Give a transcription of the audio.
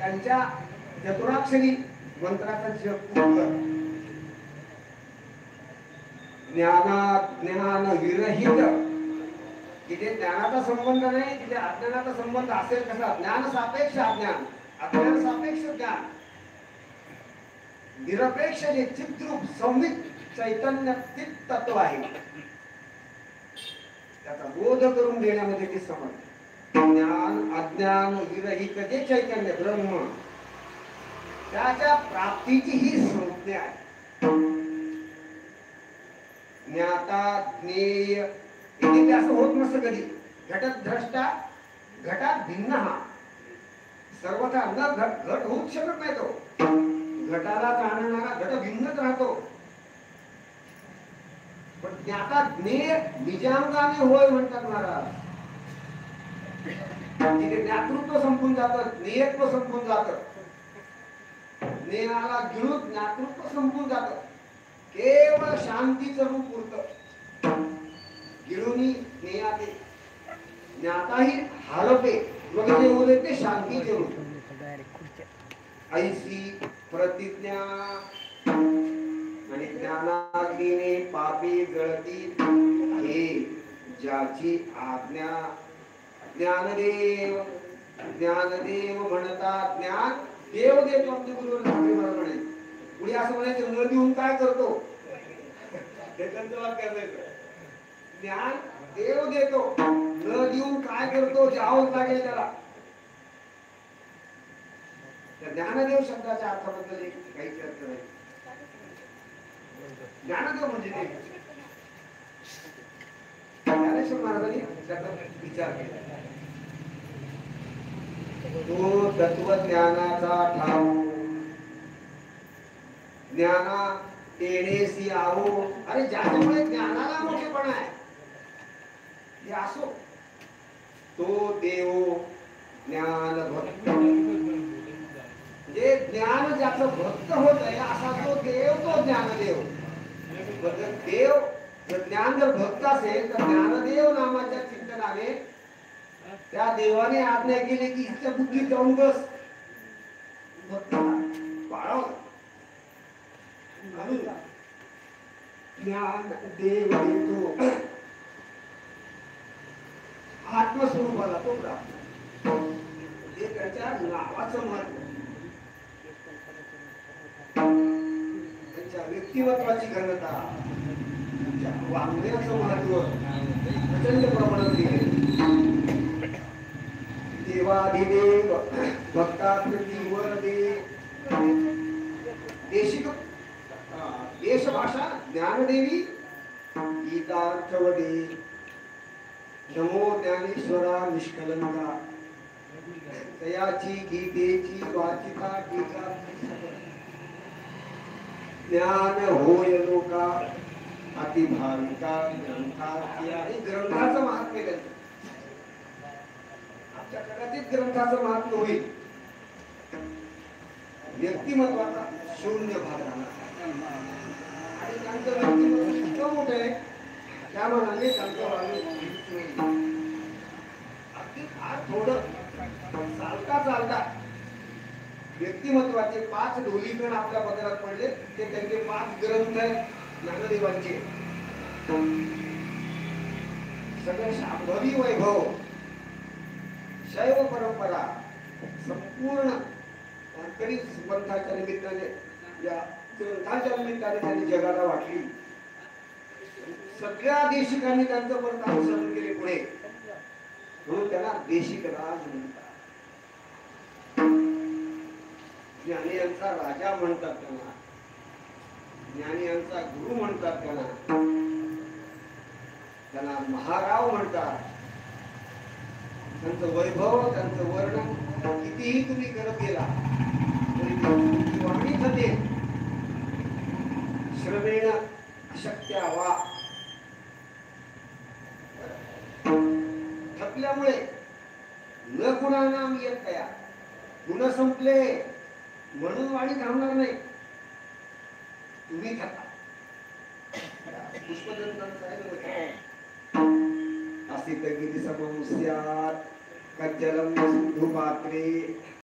त्यांच्या चतुराक्षरी मंत्राचा जप कर. ज्ञान विरहित, तिथे ज्ञानाचा संबंध नाही, तिथे अज्ञानाचा संबंध असेल कसा? ज्ञान सापेक्ष अज्ञान, अज्ञान सापेक्ष ज्ञान. निरपेक्ष जे चिद्रूप संवित चैतन्य चित तत्व आहे, त्याचा बोध करून देण्यामध्ये ते समर्थ. ज्ञान अज्ञान विरहित जे चैतन्य ब्रह्म, त्याच्या प्राप्तीची ही संज्ञा आहे. ज्ञाता ज्ञेय इथे असं होत नसतं कधी. घटत द्रष्टा घटात भिन्न, हा सर्वथा न घट होऊच शकत नाही. तो घटाला जाणणारा घट भिन्नच राहतो. पण ज्ञाता ज्ञेय निजांगाने होय म्हणतात महाराज. तिथे ज्ञातृत्व संपून जातं, ज्ञेयत्व संपून जातं. ज्ञेयाला गिळून ज्ञातृत्व संपून जातं. केवळ शांतीचं रूप उरतं. गिळूनी ज्ञेयाते ज्ञाताही हारते, मग जे उरते शांतीचे रूप. ऐसी प्रतिज्ञा आणि ज्ञानाग्नीने पापी जळती, हे ज्याची आज्ञा. ज्ञानदेव ज्ञानदेव म्हणता ज्ञान देव देतो. आमचे गुरुवर ठाकरे महाराज म्हणे, पुढे असं म्हणायचं, न देऊन काय करतो? ज्ञान देव देतो, न देऊन काय करतो? जावंच लागेल त्याला. त्या ज्ञानदेव शब्दाच्या अर्थाबद्दल काही चर्चा नाही. ज्ञानदेव म्हणजे ते ज्ञानेश्वर महाराजांनी त्याचा विचार केला. तो तत्वज्ञानाचा ठाव ज्ञाना तेणेसी आहो. अरे ज्याच्यामुळे ज्ञानाला मोठेपणा आहे, हे असो तो देव ज्ञान भक्त. जे ज्ञान ज्याचं भक्त होत आहे असा तो देव, तो ज्ञानदेव. देव ज्ञान जर भक्त असेल तर ज्ञानदेव नामाच्या चिंतनाने त्या देवाने आज्ञा केली की इच्छा बुद्धी जाऊन बस, भक्त पाळव. ज्ञान देव देतो, आत्मस्वरूपाला तो प्राप्त. हे त्याच्या नावाचं महत्व, त्याच्या व्यक्तिमत्वाची घनता, त्याच्या वागण्याचं महत्व प्रचंड प्रमाणात दिले. देवाधिदेव भक्ताप्रती वर दे. देशिक देशभाषा ज्ञानदेवी गीतार्थवदे. नमो ज्ञानेश्वरा निष्कलंका, तयाची गीतेची वाचिता टीका. ज्ञान होय लोका अतिभाविका ग्रंथाची. आणि ग्रंथाचं महात्म्य त्यांचं आमच्या कदाचित ग्रंथाचं महात्म्य होईल. व्यक्तिमत्वाचा शून्य भाग झाला आणि त्यांचं व्यक्तिमत्व इतकं मोठं आहे, त्या मनाने त्यांचं अगदी फार थोडं चालता चालता व्यक्तिमत्वाचे 5 ढोलीकण आपल्या पदरात पडले. ते त्यांचे 5 ग्रंथ आहेत ज्ञानदेवांचे. सगळं शांभवी वैभव, शैव परंपरा संपूर्ण वारकरी पंथाच्या निमित्ताने, या ग्रंथाच्या निमित्ताने त्यांनी जगाला वाटली. सगळ्या देशिकांनी त्यांचं परत अनुसरण केले पुढे, म्हणून त्याला देशिक राज म्हणतात. ज्ञानी यांचा राजा म्हणतात त्यांना, ज्ञानी यांचा गुरु म्हणतात त्यांना, त्यांना महाराव म्हणतात. त्यांचं वैभव, त्यांचं वर्णन कितीही तुम्ही करत गेला तरी वाणीच ते श्रमेण अशक्य वा. थकल्यामुळे न गुणानाम येत कया, गुण संपले म्हणून वाणी थांबणार नाही. तुम्ही थका. असित गिरी समम स्यात् कज्जलम सिंधु पात्रे